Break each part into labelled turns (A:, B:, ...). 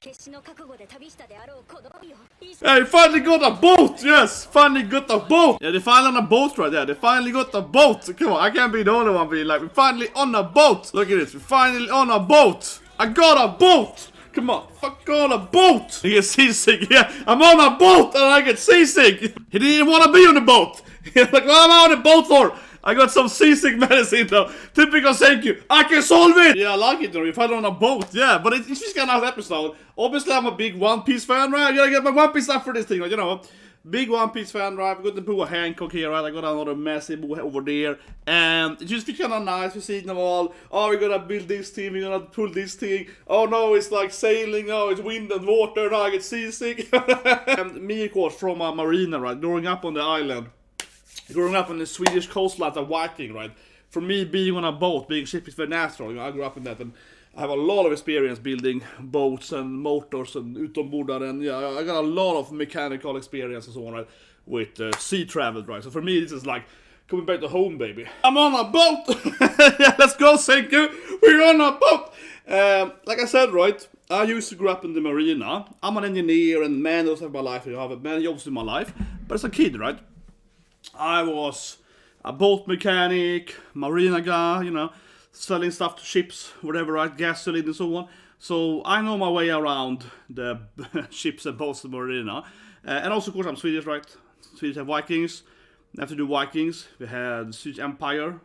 A: Hey, finally got a boat! Yes! Finally got a boat! Yeah, they finally on a boat right there. They finally got a boat! Come on, I can't be the only one being like, we're finally on a boat! Look at this, we're finally on a boat! I got a boat! Come on, fuck on a boat! He gets seasick, yeah, I'm on a boat and I get seasick! He didn't want to be on the boat! He's like, what am I on the boat for? I got some seasick medicine though. Typical thank you. I can solve it! Yeah, I like it though. We find on a boat, yeah. But it's just kind of nice episode. Obviously, I'm a big One Piece fan, right? I gotta get my One Piece stuff for this thing, right? You know. Big One Piece fan, right? I got the Boa Hancock here, right? I got another massive Boa over there. And it just feels kind of nice. We see them all. Oh, we're gonna build this team. We're gonna pull this thing. Oh no, it's like sailing. Oh, it's wind and water. Now I get seasick. And me, of course, from a marina, right? Growing up on the island. Growing up on the Swedish coastline as a Viking, right? For me, being on a boat, being ship is very natural. You know, I grew up in that, and I have a lot of experience building boats and motors and utombordare, and yeah, I got a lot of mechanical experience and so on, right? With sea travel, right? So for me, this is like coming back to home, baby. I'm on a boat. Yeah, let's go, thank you. We're on a boat. Like I said, right? I used to grow up in the marina. I'm an engineer, and man, those have my life. I have many jobs in my life. But as a kid, right? I was a boat mechanic, marina guy, you know, selling stuff to ships, whatever, right, gasoline and so on. So I know my way around the ships and boats in the marina. And also, of course, I'm Swedish, right? Swedish have Vikings. After the Vikings, we had the Swedish Empire,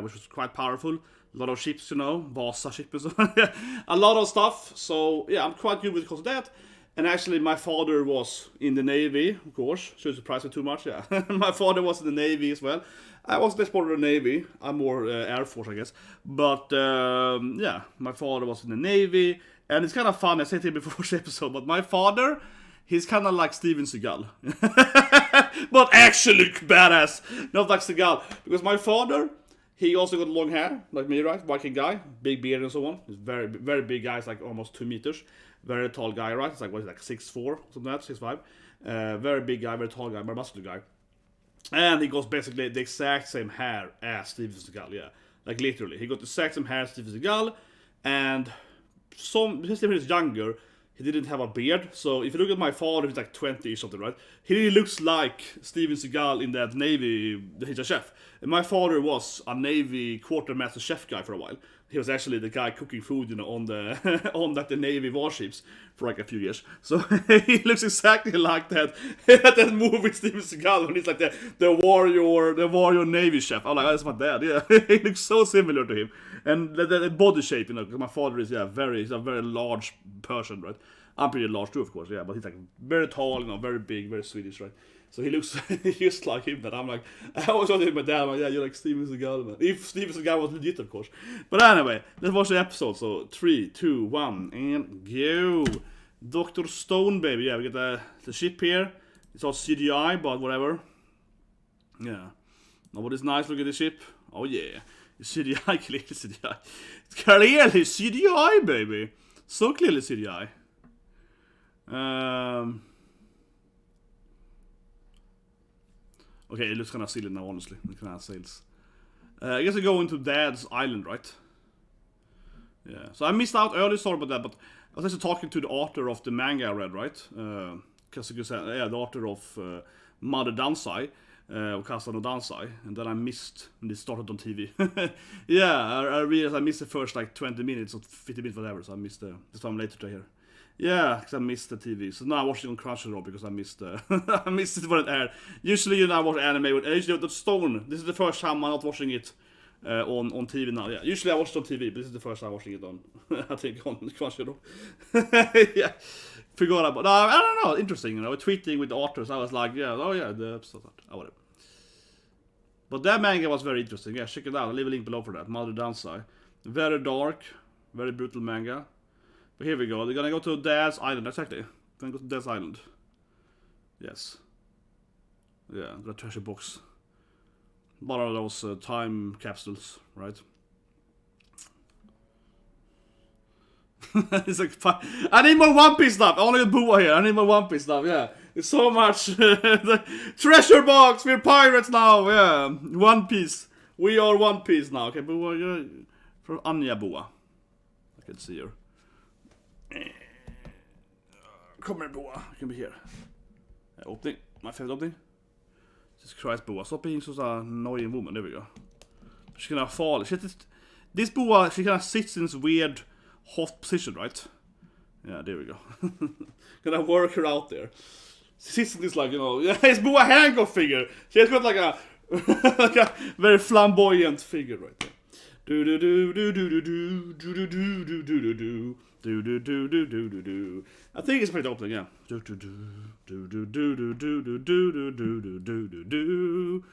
A: which was quite powerful. A lot of ships, you know, Vasa ship and so on. A lot of stuff. So, yeah, I'm quite good with because of that. And actually, my father was in the Navy, of course. Should surprise me too much, yeah. My father was in the Navy as well. I wasn't this part of the Navy. I'm more Air Force, I guess. But, yeah, my father was in the Navy. And it's kind of fun, I said it before this episode, but my father, he's kind of like Steven Seagal. But actually badass. Not like Seagal. Because my father, he also got long hair, like me, right? Viking guy, big beard and so on. He's very, very big guy, it's like almost 2 meters. Very tall guy, right? It's like, what is it, like 6'4", something like that, 6'5". Very big guy, very tall guy, very muscular guy. And he got basically the exact same hair as Steven Seagal, yeah. Like literally, he got the exact same hair as Steven Seagal. And since he was younger, he didn't have a beard. So if you look at my father, he's like 20 or something, right? He really looks like Steven Seagal in that Navy, he's a chef. And my father was a Navy quartermaster chef guy for a while. He was actually the guy cooking food, you know, on the on like the Navy warships for like a few years. So he looks exactly like that that movie Steven Seagal when he's like the warrior Navy chef. I'm like, oh, that's my dad. Yeah, he looks so similar to him, and the body shape, you know, because my father is he's a very large person, right? I'm pretty large too, of course, yeah, but he's like very tall, you know, very big, very Swedish, right? So he looks just like him, but I'm like, I always wanted my dad, I'm like, yeah, you're like Steven Seagal, man. If Steven Seagal was legit, of course. But anyway, let's watch the episode. So 3, 2, 1, and go. Dr. Stone, baby. Yeah, we get the ship here. It's all CGI, but whatever. Yeah. Nobody's nice. Look at the ship. Oh yeah. It's CGI, clearly CGI. It's clearly CGI, baby. So clearly CGI. Okay, it looks kind of silly now, honestly. It kind of sails. I guess I go into Dad's island, right? Yeah. So I missed out early, sorry about that, but I was actually talking to the author of the manga I read, right? Yeah, the author of Mother Dansai, Kasa no Dansai, and then I missed when it started on TV. Yeah, I realized I missed the first like 20 minutes or 50 minutes, whatever, so I missed this time later to hear. Yeah, because I missed the TV. So now I watched it on Crunchyroll because I missed I missed it when it aired. Usually, you know, I watch anime with usually the Stone. This is the first time I'm not watching it on TV now. Yeah, usually I watch it on TV, but this is the first time I'm watching it on. I think on Crunchyroll. Yeah, forgot about. No, I don't know. Interesting, you know. Tweeting with the authors, I was like, yeah, oh yeah, the episode. Oh, whatever. But that manga was very interesting. Yeah, check it out. I'll leave a link below for that. Mother Dansai. Very dark, very brutal manga. But here we go. They're gonna go to Dad's island. Exactly. Gonna go to Dad's island. Yes. Yeah, got a treasure box. One of those time capsules, right? It's like, I need more One Piece stuff. I only got Bua here. I need more One Piece stuff. Yeah, it's so much. The treasure box. We're pirates now. Yeah, One Piece. We are One Piece now. Okay, Bua, you're from Anya Bua. I can see her. Come here, boa. You can be here. Opening. My favorite opening. Jesus Christ, boa. Stop being so annoying woman. There we go. She's gonna fall. This boa, she kind of sits in this weird hot position, right? Yeah, there we go. Gonna work her out there. She sits in this, like, you know, it's boa handcuff figure. She has got like a like a very flamboyant figure right there. Do do do do do do do do do do do do do. Do do do do do do do. I think it's pretty opening, yeah. Do do do do do do do do do do do do do do do.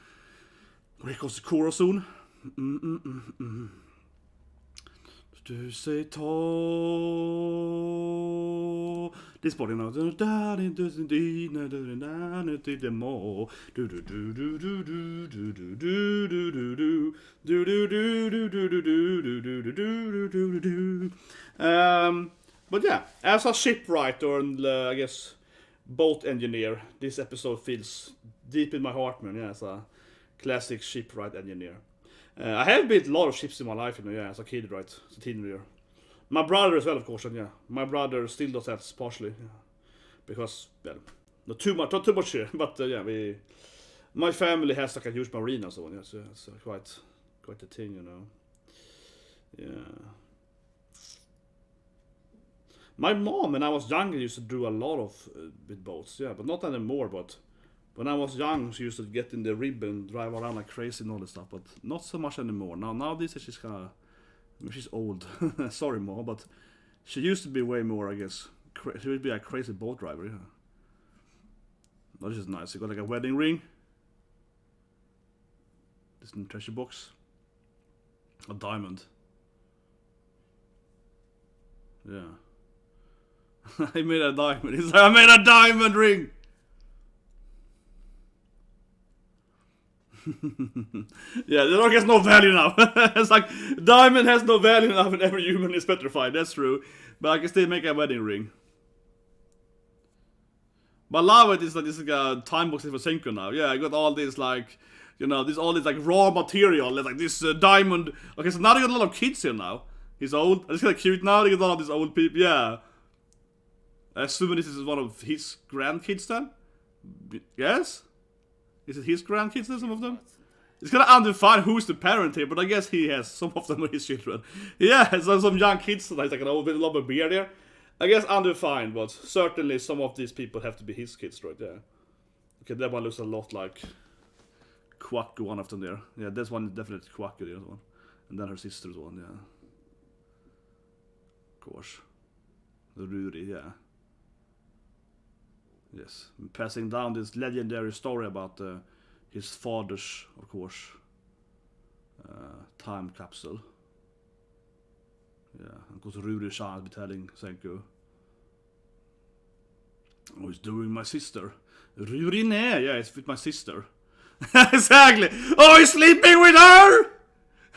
A: Here comes the chorus soon. Du say tall. This body now. Do do do do do do do more. Do do do do do do do do do do do do do do do do do do do do. But yeah, as a shipwright or I guess boat engineer, this episode feels deep in my heart, man. Yeah, as a classic shipwright engineer. I have built a lot of ships in my life, you know, yeah, as a kid, right? As a teenager. My brother as well, of course, and yeah. My brother still does that partially, yeah. Because, well, not too much here, but yeah, my family has like a huge marine and so on, yeah, so it's quite a thing, you know. Yeah. My mom, when I was younger, used to do a lot of with boats, yeah, but not anymore, but when I was young, she used to get in the rib and drive around like crazy and all this stuff, but not so much anymore. Nowadays she's kind of, I mean, she's old. Sorry, Mom, but she used to be way more, I guess. She would be a crazy boat driver, yeah. That is nice. You got like a wedding ring. This in the treasure box. A diamond. Yeah. I made a diamond. He's like, I made a diamond ring! Yeah, the rock has no value now. It's like, diamond has no value now when every human is petrified, that's true. But I can still make a wedding ring. But I love it is that this is a time box for Senko now. Yeah, I got all this like, you know, all this like raw material, like this diamond. Okay, so now they got a lot of kids here now. He's old. It's kind of cute now, they got all of these old people, yeah. I assume this is one of his grandkids then? Yes? Is it his grandkids then, some of them? It's kind of undefined who's the parent here, but I guess he has some of them are his children. Yeah, so some young kids, like an old bit of a beard there. I guess undefined, but certainly some of these people have to be his kids right there. Okay, that one looks a lot like Kwaku, one of them there. Yeah, this one is definitely Kwaku, the other one. And then her sister's one, yeah. Of course. The Ruri, yeah. Yes, passing down this legendary story about his father's, of course, time capsule. Yeah, because Ruri Shan be telling Senku. Oh, he's doing my sister. Ruri ne, yeah, it's with my sister. Exactly. Oh, he's sleeping with her!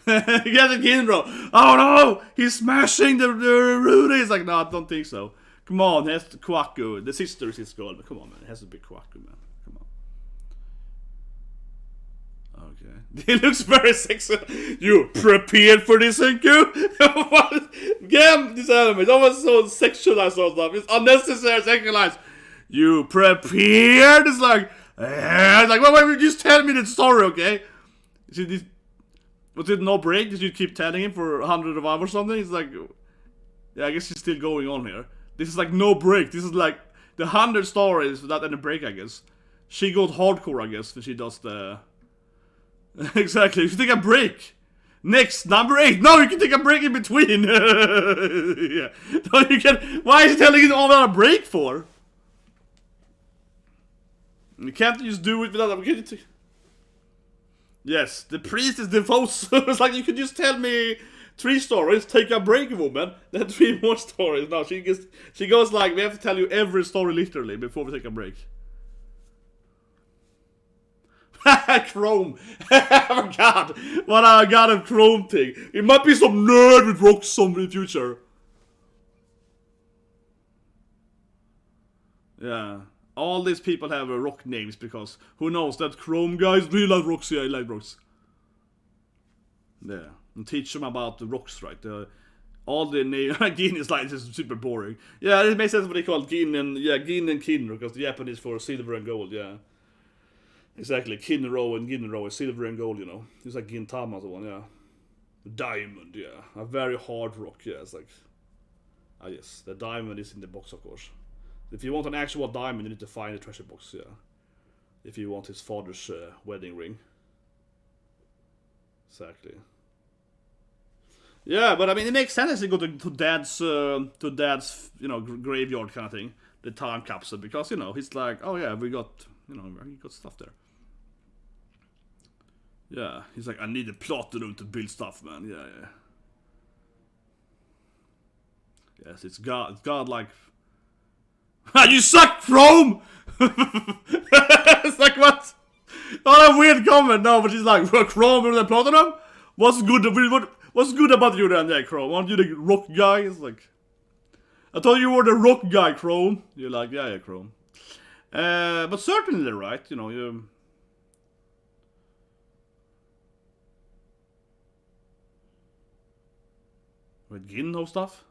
A: Get it, Kinro. Oh no, he's smashing the Ruri. It's like, no, I don't think so. Come on, it has to Kwaku. The sister is his girl, but come on, man. It has to be Kwaku, man. Come on. Okay. He looks very sexy. You prepared for this, Senku? Damn, this anime. That was so sexualized and stuff. It's unnecessary sexualized. You prepared? It's like, wait, just tell me the story, okay? Was it no break? Did you keep telling him for 100 of hours or something? It's like, yeah, I guess he's still going on here. This is like no break. This is like the 100 stories without any break, I guess. She goes hardcore, I guess, when she does the... Exactly, you should take a break. Next, number 8. No, you can take a break in between. Yeah. No, you can... Why is he telling you all about a break for? You can't just do it without... Yes, the priest is devout. It's like, you could just tell me 3 stories, take a break, woman, then 3 more stories. No, she goes like, we have to tell you every story literally before we take a break. Chrome. Oh my god. What a god of Chrome thing. It might be some nerd with rocks some in the future. Yeah. All these people have rock names because who knows, that Chrome guys really like rocks. Yeah, I like rocks. Yeah. And teach them about the rocks, right? All the name Gin is like just super boring. Yeah, it makes sense what they call Gin and Kinro, because the Japanese for silver and gold. Yeah, exactly. Kinro and Ginro is silver and gold. You know, it's like Gintama, the one. Yeah, diamond. Yeah, a very hard rock. Yeah, it's like yes, the diamond is in the box, of course. If you want an actual diamond, you need to find a treasure box. Yeah, if you want his father's wedding ring. Exactly. Yeah, but I mean, it makes sense to go to dad's, graveyard kind of thing, the time capsule, because he's like, oh yeah, we got stuff there. Yeah, he's like, I need a platinum to build stuff, man. Yeah. Yes, it's God like. You suck, Chrome. It's like what? Not a weird comment, no, but he's like, Chrome with the platinum. What's good about you then, yeah, Chrome? Aren't you the rock guy? It's like, I thought you were the rock guy, Chrome. You're like, yeah, Chrome. But certainly, right? You. With Ginho stuff.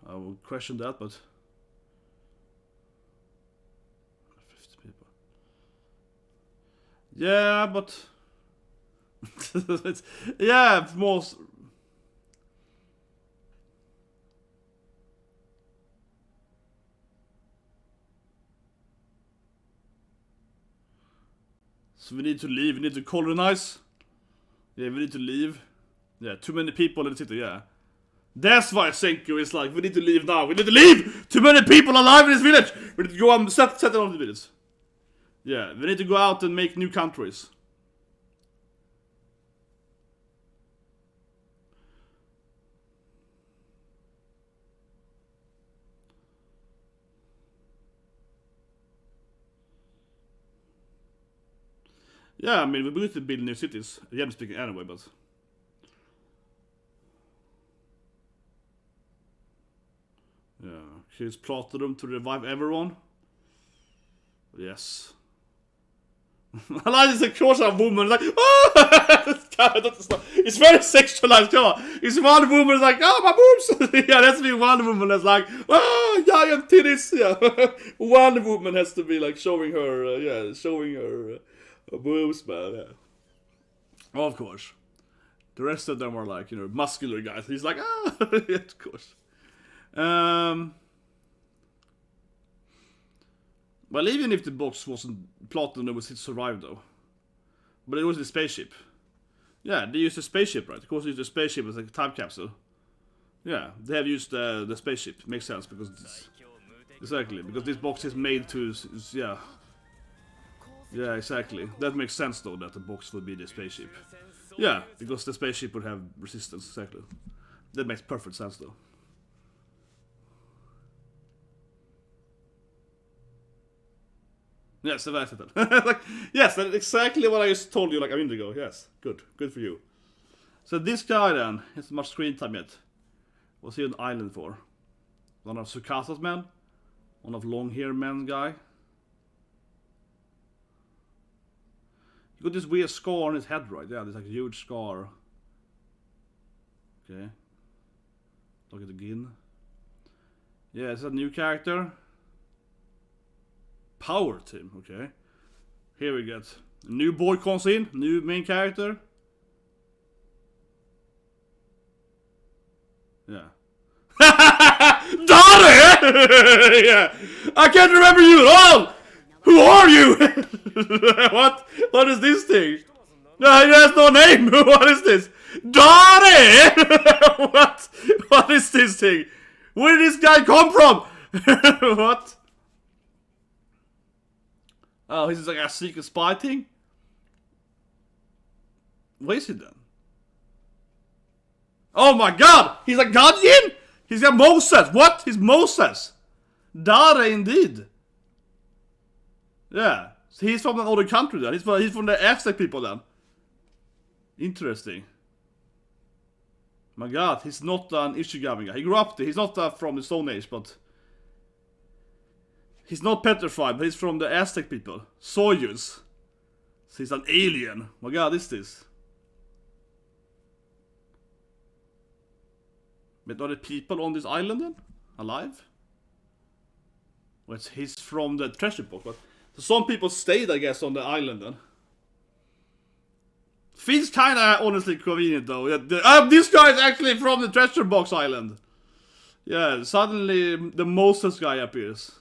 A: I would question that, but. 50 people. Yeah, but yeah, most. So we need to leave. We need to colonize. Yeah, we need to leave. Yeah, too many people in the city. Yeah, that's why Senku is like, we need to leave now. We need to leave. Too many people alive in this village. We need to go and settle on the village. Yeah, we need to go out and make new countries. Yeah, I mean, we need to build new cities. Again, speaking anyway, but. Yeah, here's platinum to revive everyone. Yes. I like this, of course, a woman like, oh! It's very sexualized, come on. It's one woman like, oh, my boobs! Yeah, that's me, one woman that's like, oh, giant titties! Yeah. One woman has to be like showing her boobs, man. Yeah. Of course. The rest of them are like, muscular guys. He's like, ah, yeah, of course. Well, even if the box wasn't platinum, it survived though. But it was the spaceship. Yeah, they used the spaceship, right? Of course, they used the spaceship as a time capsule. Yeah, they have used the spaceship. Makes sense because exactly, because this box is made to yeah. Yeah, exactly. That makes sense though, that the box would be the spaceship. Yeah, because the spaceship would have resistance. Exactly. That makes perfect sense though. Yes, that's it. Like, yes, that's exactly what I just told you like a minute ago. Yes, good for you. So this guy then, hasn't much screen time yet. What's he on the island for? One of Sukasa's men? One of long hair men guy? He got this weird scar on his head, right? Yeah, there's like a huge scar. Okay. Look at the Gin. Yeah, it's a new character. Power team, okay. Here we get a new boy comes in, new main character. Yeah. Daddy! Yeah. I can't remember you at all! Who are you? What? What is this thing? No, he has no name. What is this? Daddy! What? What is this thing? Where did this guy come from? What? Oh, he's like a secret spy thing? Where is he then? Oh my god! He's a guardian? He's got Moses! What? He's Moses! Dare indeed. Yeah. So he's from another country then. He's from the Aztec people then. Interesting. My god, he's not an Ishigami guy. He grew up there. He's not from the Stone Age, but... He's not petrified, but he's from the Aztec people. Soyuz. So he's an alien. My god, is this? But are the people on this island then? Alive? Well, he's from the treasure box, but so some people stayed, I guess, on the island then. Feels kinda honestly convenient though. This guy is actually from the treasure box island. Yeah, suddenly the Moses guy appears.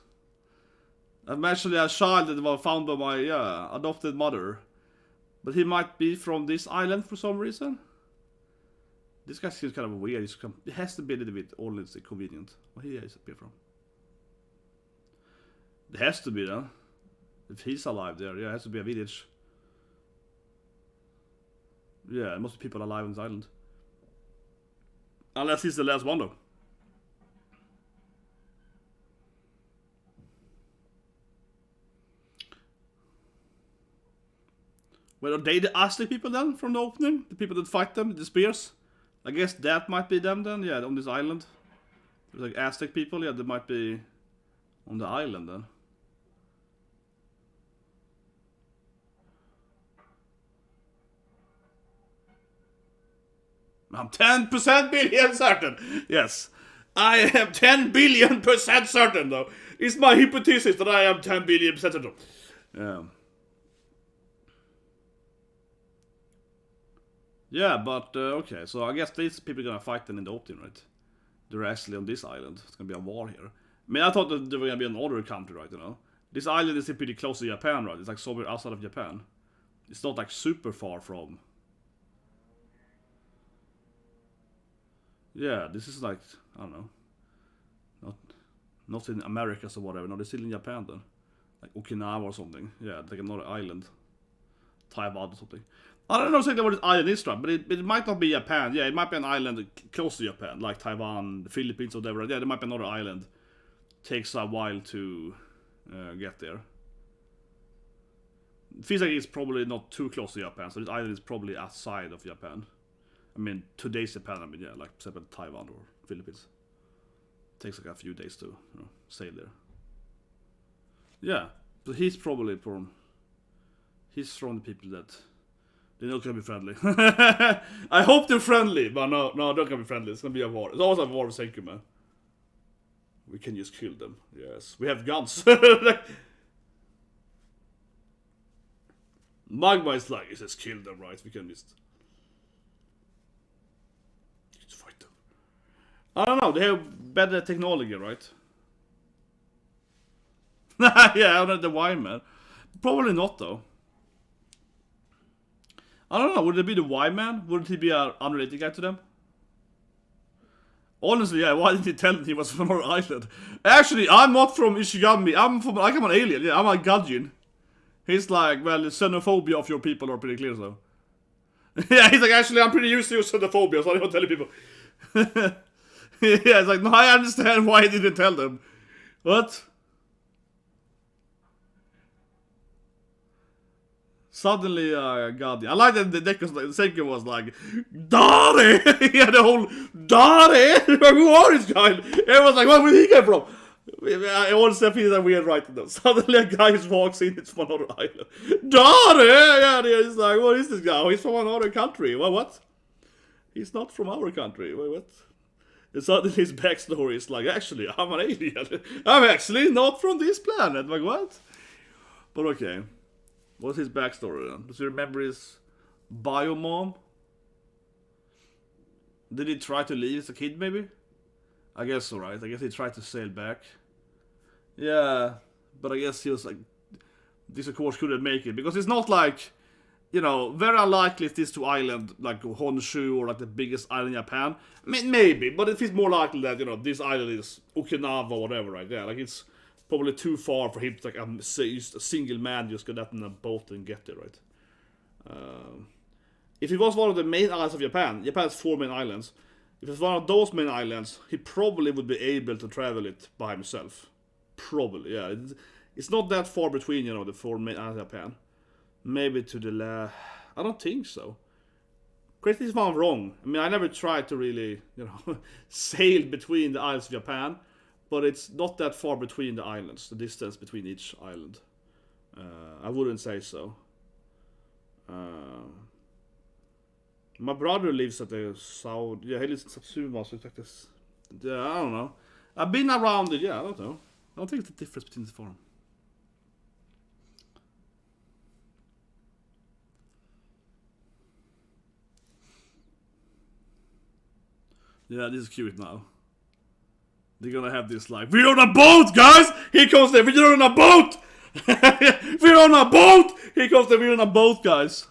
A: I'm actually a child that was found by my adopted mother. But he might be from this island for some reason. This guy seems kind of weird. It has to be a little bit honestly convenient. Where he is appear from? It has to be then. If he's alive there, yeah, it has to be a village. Yeah, there must be people alive on this island. Unless he's the last one though. Well, are they the Aztec people then from the opening? The people that fight them, the spears? I guess that might be them then, yeah, on this island. There's like Aztec people, yeah, they might be on the island then. I'm 10% billion certain! Yes. I am 10 billion% certain though. It's my hypothesis that I am 10 billion% certain. Yeah. Yeah, but okay, so I guess these people are gonna fight then in the opening, right? They're actually on this island. It's gonna be a war here. I mean, I thought that they were gonna be another country, right? You know, this island is pretty close to Japan, right? It's like somewhere outside of Japan. It's not like super far from. Yeah, this is like I don't know, not in Americas or whatever. No, they're still in Japan then, like Okinawa or something. Yeah, like another island, Taiwan or something. I don't know exactly what this island is from, but it might not be Japan. Yeah, it might be an island close to Japan, like Taiwan, the Philippines, or whatever. Yeah, there might be another island. Takes a while to get there. It feels like it's probably not too close to Japan, so this island is probably outside of Japan. I mean, today's Japan, I mean, yeah, like except Taiwan or Philippines. Takes like a few days to sail there. Yeah, but he's probably from. He's from the people that. They're not gonna be friendly. I hope they're friendly, but no, they're not gonna be friendly. It's gonna be a war. It's always a war with Senku, man. We can just kill them. Yes, we have guns. Magma is like, it says kill them, right? We can just fight them. I don't know. They have better technology, right? Yeah, I'm not the wine man. Probably not though. I don't know, would it be the Y-Man? Wouldn't he be an unrelated guy to them? Honestly, yeah, why didn't he tell them he was from our island? Actually, I'm not from Ishigami, I'm an alien, yeah, I'm a Gaijin. He's like, well, the xenophobia of your people are pretty clear, so. Yeah, he's like, actually, I'm pretty used to your xenophobia, so I don't tell people. Yeah, it's like, no, I understand why he didn't tell them. What? Suddenly, God, I like that the Senku was like, Dari! He had the whole, Dari! Who are this guy? Everyone's like, where did he get from? I always feel that weird right now. Suddenly a guy just walks in, it's from another island. Dari! Yeah, he's like, what is this guy? Oh, he's from another country. What? He's not from our country. Wait, what? And suddenly his backstory is like, actually, I'm an alien. I'm actually not from this planet. Like, what? But okay. What's his backstory then? Does he remember his bio-mom? Did he try to leave as a kid maybe? I guess so, right? I guess he tried to sail back. Yeah, but I guess he was like, this of course couldn't make it. Because it's not like, you know, very unlikely if these two islands, like Honshu or like the biggest island in Japan. I mean, maybe, but it feels more likely that, you know, this island is Okinawa or whatever, right? Yeah, like it's probably too far for him to, like, a single man just get out in a boat and get there, right? If it was one of the main islands of Japan, Japan has 4 main islands. If it's one of those main islands, he probably would be able to travel it by himself. Probably, yeah. It's not that far between, you know, the 4 main islands of Japan. Maybe to the left. I don't think so. Correct me if I'm wrong. I mean, I never tried to really, you know, sail between the islands of Japan. But it's not that far between the islands, the distance between each island. I wouldn't say so. My brother lives at the south. Yeah, he lives in Satsuma, so it's like this Yeah, I don't know. I've been around it, yeah, I don't know. I don't think it's the difference between the form. Yeah, this is cute now. They're gonna have this like, we're on a boat, guys! Here comes the, we're on a boat! We're on a boat! Here comes the, we're on a boat, guys.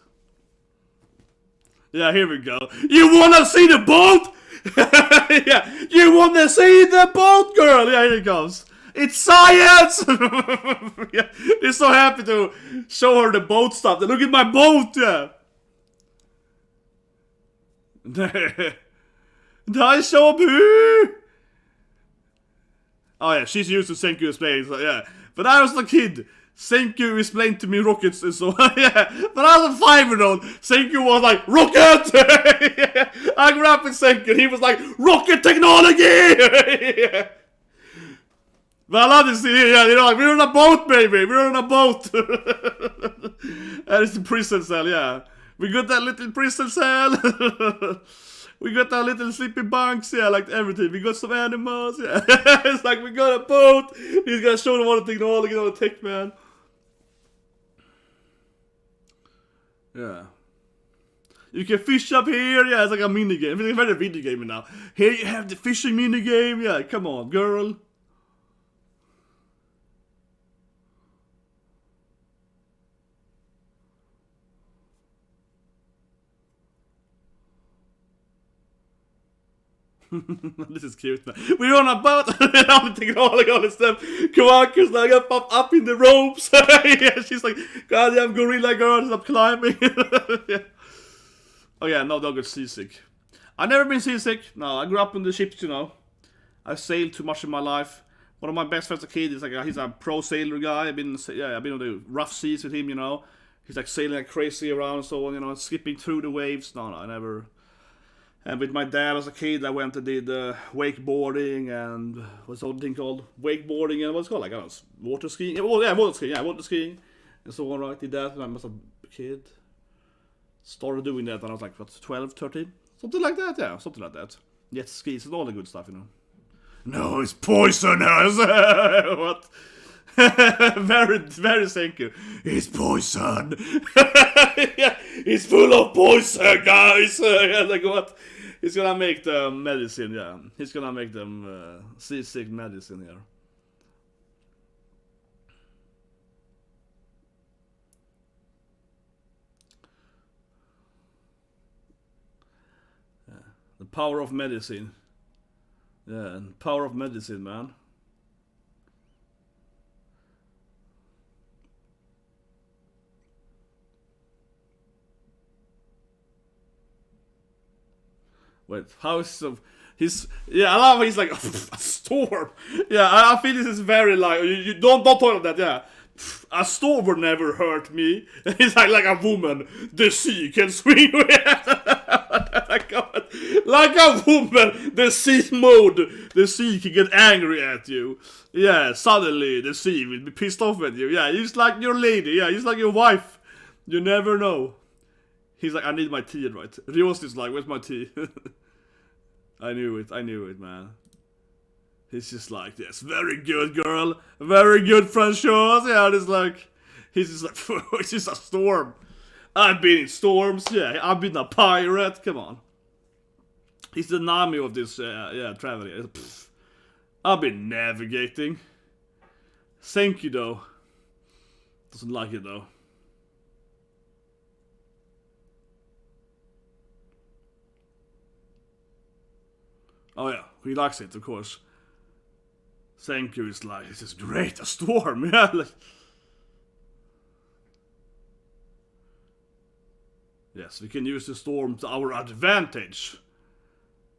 A: Yeah, here we go. You wanna see the boat? Yeah, you wanna see the boat, girl? Yeah, here it goes. It's science! Yeah, they're so happy to show her the boat stuff. Look at my boat, yeah. Nice job, who? Oh yeah, she's used to Senku explain, so yeah. But I was a kid. Senku explained to me rockets and so yeah. But I was a 5-year-old. Senku was like, rocket! Yeah. I grew up with Senku and he was like, rocket technology! Yeah. But I love this scene, yeah, you know, like, we're on a boat, baby! We're on a boat! And it's the prison cell, yeah. We got that little prison cell! We got our little sleeping bunks, yeah, like everything. We got some animals, yeah. It's like we got a boat. He's gonna show them all the technology, all the tech, man. Yeah. You can fish up here, yeah, it's like a mini game. It's very video game now. Here you have the fishing mini game, yeah, come on, girl. This is cute, man. We're on a boat. All the technology, all this stuff. Kawaku's like up in the ropes. Yeah, she's like, goddamn gorilla girl, stop climbing. Yeah. Oh yeah, no, don't get seasick. I've never been seasick. No, I grew up on the ships, you know. I sailed too much in my life. One of my best friends as a kid is like he's a pro sailor guy. I've been on the rough seas with him, you know. He's like sailing like crazy around and so on, you know, skipping through the waves. No, I never. And with my dad as a kid, I went and did wakeboarding and what's the other thing called? Wakeboarding and what's it called? Like, I don't know, water skiing? Water skiing. And so on, right? Did that when I was a kid. Started doing that when I was like, what, 12, 13? Something like that, yeah, something like that. Jet skis and all the good stuff, you know. No, it's poisonous! What? Very, very Senku. It's poison! Yeah, it's full of poison, guys! Yeah, like what? He's gonna make the medicine, yeah. He's gonna make them seasick medicine here. Yeah. The power of medicine. Yeah, and power of medicine, man. Wait, how is so? He's yeah. I love. He's like a storm. Yeah, I feel this is very like you don't talk about that. Yeah, a storm would never hurt me. He's like a woman. The sea can swing with. Like a woman, the sea mode. The sea can get angry at you. Yeah, suddenly the sea will be pissed off at you. Yeah, he's like your lady. Yeah, he's like your wife. You never know. He's like, I need my tea, right? Rios is like, where's my tea? I knew it, man. He's just like, yes, very good, girl. Very good, Franchos. Yeah, it's like, he's just like, it's just a storm. I've been in storms, yeah. I've been a pirate, come on. He's the Nami of this, traveling. I've been navigating. Thank you, though. Doesn't like it, though. Oh yeah, he likes it, of course. Thank you, it's like, this is great, a storm, yeah. Like... Yes, we can use the storm to our advantage.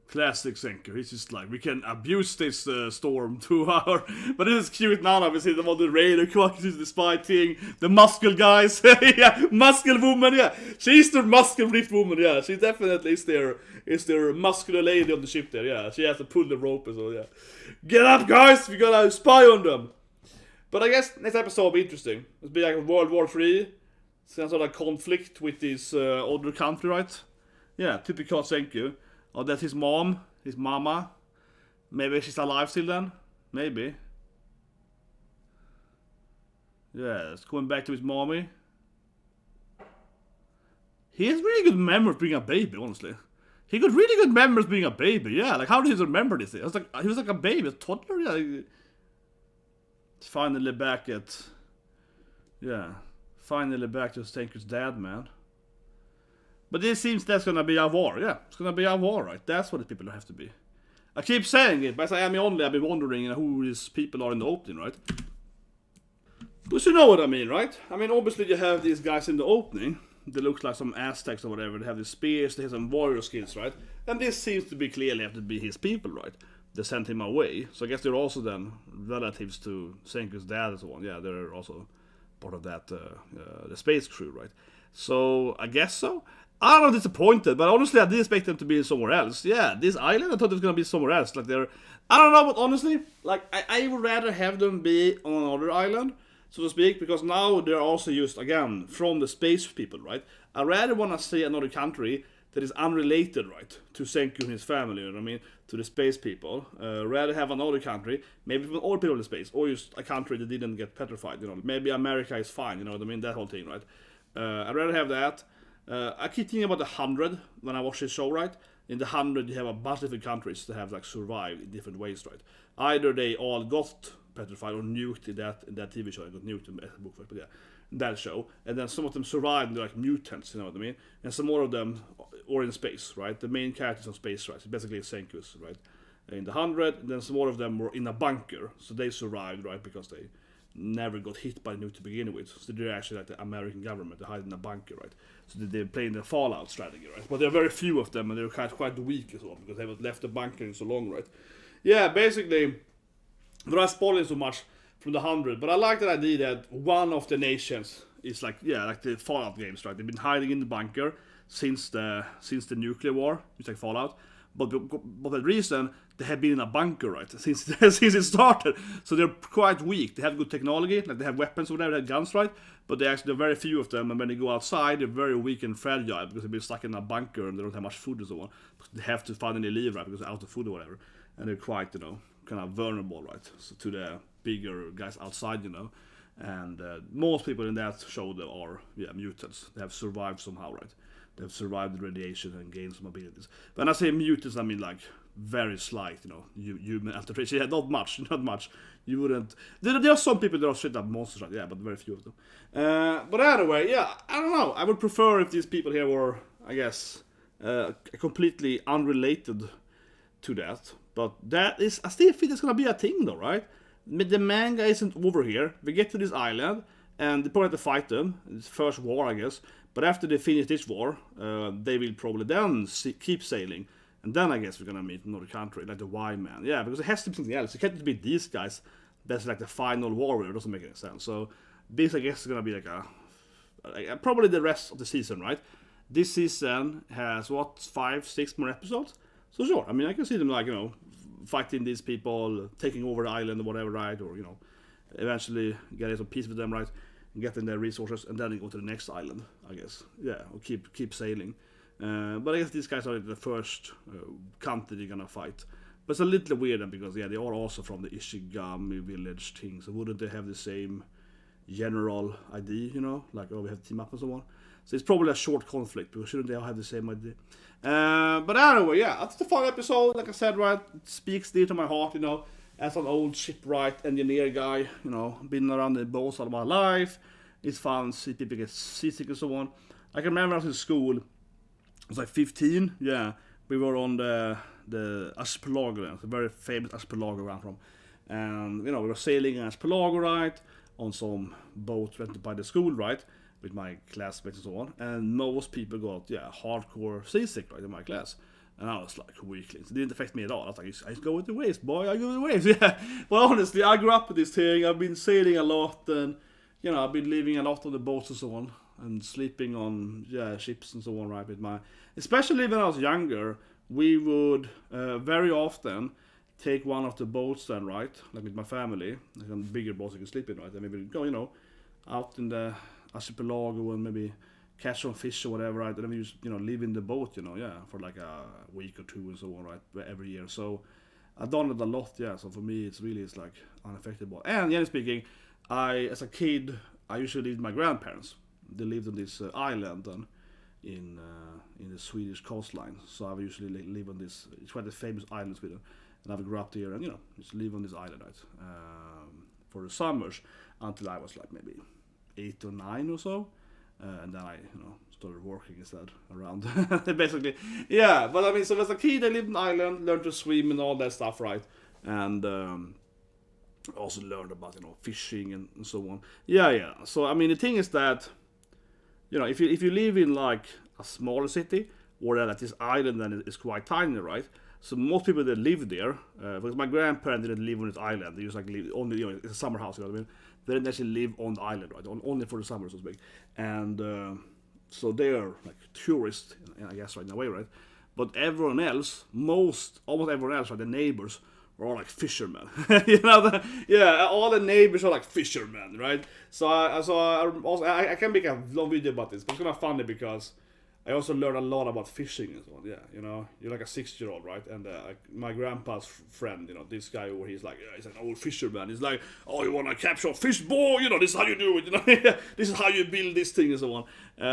A: Classic Senku. He's just like, we can abuse this storm to our... But this is cute now, obviously, the one the raider, the spy thing, the muscle guys. Yeah, muscle woman, yeah. She's the muscle rift woman, yeah. She definitely is their muscular lady on the ship there, yeah. She has to pull the rope and so, yeah. Get up, guys! We gotta spy on them. But I guess next episode will be interesting. It'll be like World War 3. Some sort of conflict with this other country, right? Yeah, typical Senku. Oh, that's his mom, his mama. Maybe she's alive still then? Maybe. Yeah, it's going back to his mommy. He has really good memory of being a baby, honestly. He got really good memories being a baby, yeah. Like, how did he remember this? He was like a baby, a toddler, yeah. Finally back at... Yeah. Finally back to Stenker's dad, man. But it seems that's gonna be a war, yeah. It's gonna be a war, right? That's what the people have to be. I keep saying it, but as I am only, I've been wondering who these people are in the opening, right? But you know what I mean, right? I mean, obviously you have these guys in the opening. They look like some Aztecs or whatever. They have the spears, they have some warrior skills, right? And this seems to be clearly have to be his people, right? They sent him away. So I guess they're also then relatives to Senku's dad and so on. Yeah, they're also part of that, the space crew, right? So I guess so. I'm not disappointed, but honestly I did expect them to be somewhere else. Yeah, this island I thought it was gonna be somewhere else. Like I don't know, but honestly, like I would rather have them be on another island, so to speak, because now they're also used again from the space people, right? I rather want to see another country that is unrelated, right, to Senku and his family, you know what I mean, to the space people. Rather have another country, maybe from all people in space, or just a country that didn't get petrified, you know. Maybe America is fine, you know what I mean, that whole thing, right? I'd rather have that. I keep thinking about the 100 when I watch this show, right? In the 100 you have a bunch of different countries that have like survived in different ways, right? Either they all got petrified or nuked in that TV show. I got nuked in the book, but yeah, that show. And then some of them survived, they're like mutants, you know what I mean? And some more of them are in space, right? The main characters on space, right? So basically Senku's, right? In the 100, and then some more of them were in a bunker, so they survived, right? Because they never got hit by the nuke to begin with. So they're actually like the American government, they hide in a bunker, right? So they're playing the Fallout strategy, right? But there are very few of them, and they're quite weak as well, because they haven't left the bunker in so long, right? Yeah, basically, there are spoiling so much from the 100, but I like that idea that one of the nations is like, yeah, like the Fallout games, right? They've been hiding in the bunker since the nuclear war, it's like Fallout. But the reason they have been in a bunker, right, since since it started, so they're quite weak. They have good technology, like they have weapons or whatever, they have guns, right? But there are very few of them, and when they go outside, they're very weak and fragile because they've been stuck in a bunker and they don't have much food and so on. They have to finally leave, right, because they're out of food or whatever, and they're quite, kind of vulnerable, right, so to the bigger guys outside, And most people in that show are mutants. They have survived somehow, right? They've survived the radiation and gained some abilities. When I say mutants, I mean like very slight, human alteration. Yeah, not much. You wouldn't. There are some people that are straight up monsters, right? Yeah, but very few of them. But anyway, yeah, I don't know. I would prefer if these people here were, I guess, completely unrelated to that. But that is, I still think it's gonna be a thing, though, right? The manga isn't over here. We get to this island, and they probably have to fight them. It's the first war, I guess. But after they finish this war, they will probably then keep sailing. And then I guess we're gonna meet another country, like the Y-Man. Yeah, because it has to be something else. It can't just be these guys. That's like the final warrior. It doesn't make any sense. So this, I guess, is gonna be like probably the rest of the season, right? This season has, 5-6 more episodes? So sure, I mean, I can see them like, fighting these people, taking over the island or whatever, right? Or, eventually getting some peace with them, right? Getting their resources, and then they go to the next island, I guess. Yeah, or keep sailing. But I guess these guys are the first country they're gonna fight. But it's a little weird then, because, yeah, they are also from the Ishigami village thing, so wouldn't they have the same general idea, like, we have to team up and so on? So it's probably a short conflict, because shouldn't they all have the same idea? But anyway, yeah, that's the fun episode. Like I said, right, it speaks dear to my heart, as an old shipwright engineer guy, been around the boats all my life. It's fun, see people get seasick and so on. I can remember I was in school, I was like 15, yeah, we were on the archipelago, it's a very famous archipelago where I'm from. And, we were sailing in archipelago, right, on some boat rented by the school, right, with my classmates and so on. And most people got, hardcore seasick, right, in my class. And I was like weaklings. It didn't affect me at all. I was like, I go with the waves, boy. I go with the waves. Yeah. Well, honestly, I grew up with this thing. I've been sailing a lot, and I've been living a lot on the boats and so on, and sleeping on ships and so on. Right, especially when I was younger, we would very often take one of the boats then, right, like with my family, like on bigger boats you can sleep in, right, and maybe go, out in the archipelago and maybe catch some fish or whatever, right? And then we just, live in the boat, for like a week or two and so on, right? Every year. So I've done it a lot, yeah. So for me, it's like unaffected. And generally speaking, as a kid, I usually lived with my grandparents. They lived on this island in the Swedish coastline. So I usually live on this. It's quite a famous island in Sweden, and I grew up there, and just live on this island, right, for the summers until I was like maybe 8 or 9 or so, and then I started working instead around. Basically, yeah. But I mean, so as a kid, I lived on an island, learned to swim and all that stuff, right, and also learned about fishing and so on. Yeah. So I mean, the thing is that if you live in like a smaller city or that this island then is quite tiny, right? So most people that live there, because my grandparents didn't live on this island, they just like live only it's a summer house, you know what I mean? They didn't actually live on the island, right? Only for the summer, so to speak. And so they are like tourists, I guess, right in a way, right? But everyone else, almost everyone else, right, the neighbors, are all like fishermen. All the neighbors are like fishermen, right? So I can make a long video about this, but it's kind of funny because I also learned a lot about fishing and so on. Yeah, you're like a 6-year-old, right? And my grandpa's friend, this guy over, he's an old fisherman. He's like, oh, you want to capture a fish, boy? This is how you do it. This is how you build this thing and so on.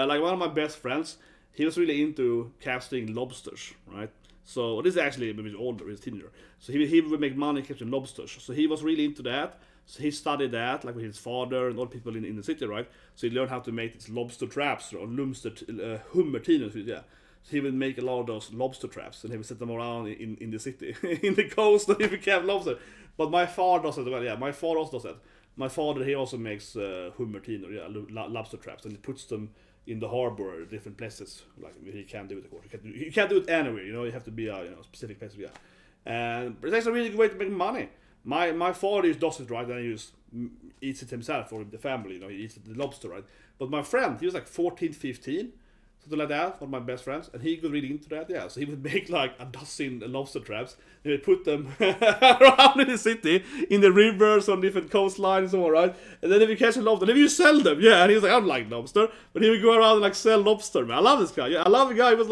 A: Like one of my best friends, he was really into casting lobsters, right? So this is actually maybe older, he's a teenager. So he would make money catching lobsters. So he was really into that. So he studied that, like with his father and all people in the city, right? So he learned how to make these lobster traps, or hummertinor, yeah. So he would make a lot of those lobster traps, and he would set them around in the city, in the coast, and he would catch lobster. But my father does it, well, yeah, my father also does that. My father, he also makes hummertinor, yeah, lobster traps, and he puts them in the harbor, different places. Like he can't do it, of course. You can't do it anywhere, you have to be a specific place, yeah. And but it's actually a really good way to make money. My father does it, right, and he just eats it himself for the family, he eats the lobster, right? But my friend, he was like 14, 15, something like that, one of my best friends, and he got really into that, yeah. So he would make like a dozen lobster traps, and he'd put them around in the city, in the rivers, on different coastlines and so on, right? And then if you catch a lobster, then you sell them, yeah. And he was like, I don't like lobster, but he would go around and like sell lobster, man. I love this guy, yeah. I love the guy. He was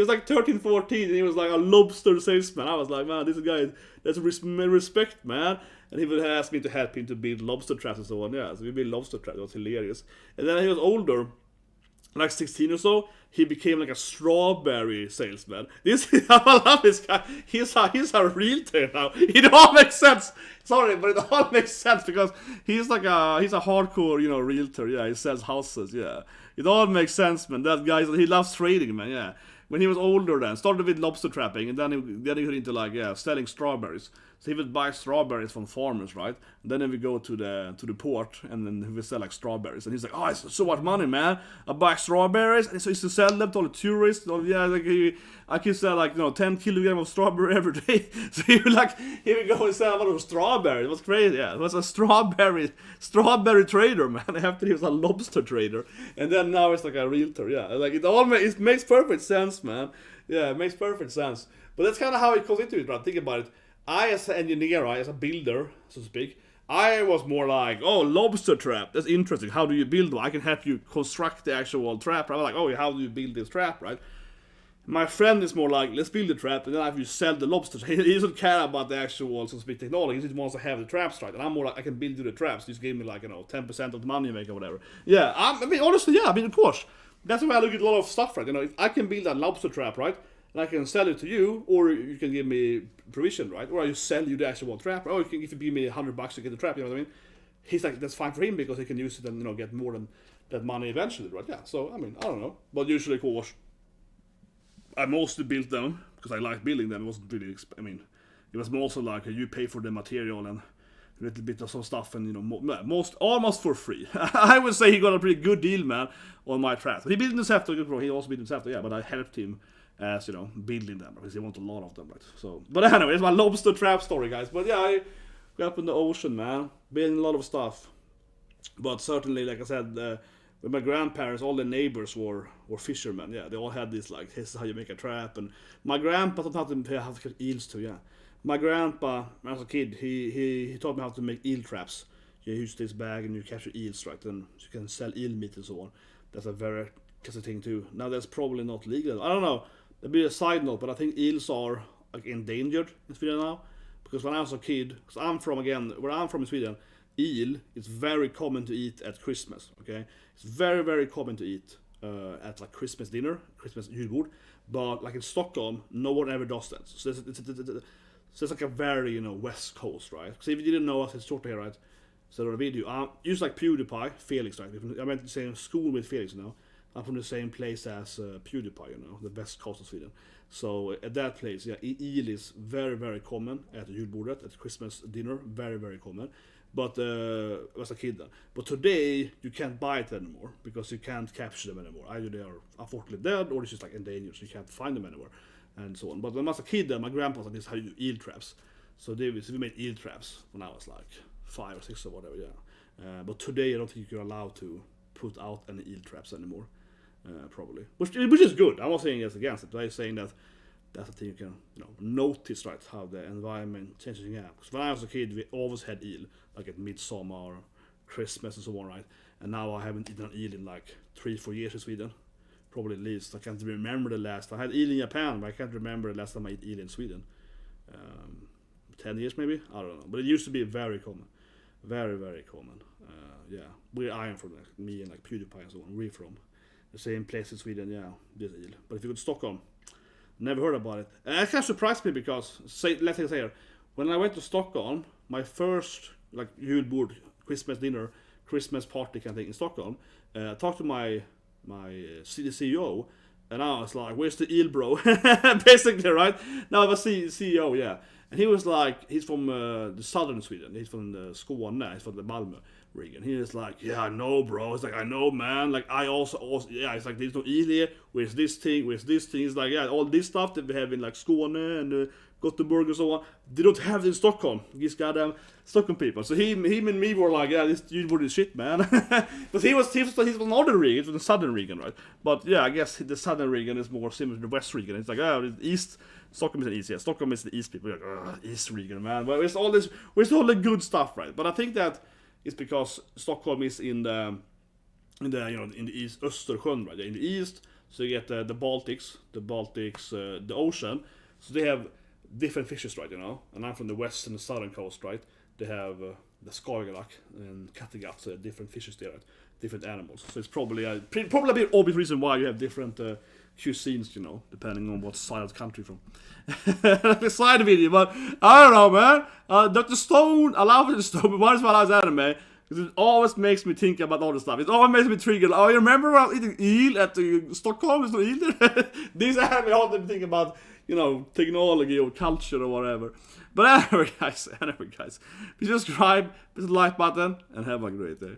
A: like 13, 14, and he was like a lobster salesman. I was like, man, this guy, that's respect, man. And he would ask me to help him to build lobster traps and so on, yeah. So we built lobster traps. It was hilarious. And then he was older, like 16 or so, he became like a strawberry salesman. I love this guy. He's a realtor now. It all makes sense. Sorry, but it all makes sense because he's a hardcore, realtor. Yeah, he sells houses. Yeah, it all makes sense, man. That guy, he loves trading, man. Yeah. When he was older, then started with lobster trapping, and then he got into selling strawberries. So he would buy strawberries from farmers, right? And then he would go to the port, and then he would sell like strawberries. And he's like, oh, it's so much money, man! I buy strawberries, and so he used to sell them to all the tourists. I can sell 10 kilograms of strawberry every day. So he would go and sell a lot of strawberries. It was crazy. Yeah, it was a strawberry trader, man. After he was a lobster trader, and then now it's like a realtor. Yeah, it makes perfect sense, man. Yeah, it makes perfect sense. But that's kind of how it goes into it, right? Think about it. I, as an engineer, as a builder, so to speak, I was more like, oh, lobster trap, that's interesting. How do you build one? I can help you construct the actual trap. I was like, oh, how do you build this trap, right? My friend is more like, let's build the trap, and then after you sell the lobsters, he doesn't care about the actual, so to speak, technology. He just wants to have the traps right. And I'm more like, I can build you the traps. Just give me 10% of the money you make or whatever. Yeah, honestly, yeah, of course. That's why I look at a lot of stuff, right? If I can build a lobster trap, right? And I can sell it to you, or you can give me provision, right? Or I just sell you the actual trap. Or if you give me $100 to get the trap, you know what I mean? He's like, that's fine for him because he can use it and get more than that money eventually, right? Yeah. So I don't know, but usually, of course, I mostly built them because I like building them. It wasn't really, it was mostly like you pay for the material and a little bit of some stuff, and almost for free. I would say he got a pretty good deal, man, on my traps. He built himself, he also built himself, yeah, but I helped him as building them because he wants a lot of them, right? So, but anyway, it's my lobster trap story, guys. But yeah, I grew up in the ocean, man, building a lot of stuff. But certainly, like I said, with my grandparents, all the neighbors were fishermen. Yeah, they all had this this is how you make a trap. And my grandpa taught me how to catch eels too. Yeah, my grandpa, when I was a kid, he taught me how to make eel traps. You use this bag and you capture eels, right? And you can sell eel meat and so on. That's a very interesting thing too. Now that's probably not legal. I don't know. There'll be a side note, but I think eels are endangered in Sweden now. Because when I was a kid, because I'm from, again, where I'm from in Sweden, eel is very common to eat at Christmas, okay? It's very, very common to eat at like Christmas dinner, Christmas julbord. But like in Stockholm, no one ever does that. So it's like a very, you know, West Coast, right? Because if you didn't know us, it's short here, right? So on a video, just like PewDiePie, Felix, right? I went to the same school with Felix, you know. I'm from the same place as PewDiePie, you know, the West Coast of Sweden. So at that place, yeah, eel is very, very common at the julbordet, at Christmas dinner, very, very common. But as a kid then. But today you can't buy it anymore because you can't capture them anymore. Either they are unfortunately dead or it's just like endangered, so you can't find them anywhere, and so on. But when I was a kid, then my grandpa said, "This is how you do eel traps." So we made eel traps when I was like 5 or 6 or whatever, yeah. But today I don't think you're allowed to put out any eel traps anymore, probably. Which is good. I'm not saying it's against it, but I'm saying that that's a thing you can, you know, notice, right, how the environment changes. Yeah, because when I was a kid, we always had eel, like at midsummer, or Christmas, and so on, right? And now I haven't eaten an eel in like 3-4 years in Sweden, probably at least. I can't remember the last. I had eel in Japan, but I can't remember the last time I ate eel in Sweden. 10 years maybe, I don't know. But it used to be very common, very, very common. Yeah, where I am from, like, me and like PewDiePie and so on, we're from the same place in Sweden. Yeah, this eel. But if you go to Stockholm, never heard about it. And it kind of surprised me because, let's say here, when I went to Stockholm, my first like julbord, Christmas dinner, Christmas party kind of thing in Stockholm, I talked to my CEO, and I was like, "Where's the eel, bro?" Basically, right? Now I was CEO, yeah. And he was like, he's from the southern Sweden. He's from the Skåne. He's from the Malmö region. He was like, "Yeah, I know, bro." It's like, "I know, man. Like, I also, yeah." It's like, "There's no eel here. Where's this thing? Where's this thing?" It's like, "Yeah, all this stuff that we have in like Skåne and Gothenburg and so on, they don't have it in Stockholm. These goddamn Stockholm people." So him and me were like, "Yeah, this julbord is shit, man." But he was from northern region, from the southern region, right? But yeah, I guess the southern region is more similar to the west region. It's like, "Oh, the east." Stockholm is the east, yeah. Stockholm is the east people. Like, east region, man. But where's all the good stuff, right? But I think that it's because Stockholm is in the east, Östersjön, right? In the east, so you get the Baltics, the ocean. So they have different fishes, right? You know. And I'm from the west and the southern coast, right? They have the Skagerrak and Kattegatt, so different fishes there, right? Different animals. So it's probably a bit obvious reason why you have different cuisines, you know, depending on what side of the country from. Side video, but I don't know, man. Dr. Stone, I love Dr. Stone, but one is why I was anime, because it always makes me think about all this stuff. It always makes me triggered. Oh, you remember when I was eating eel at Stockholm? There's no eel there. These anime all the think about, you know, technology or culture or whatever. But anyway, guys, please subscribe, press the like button, and have a great day.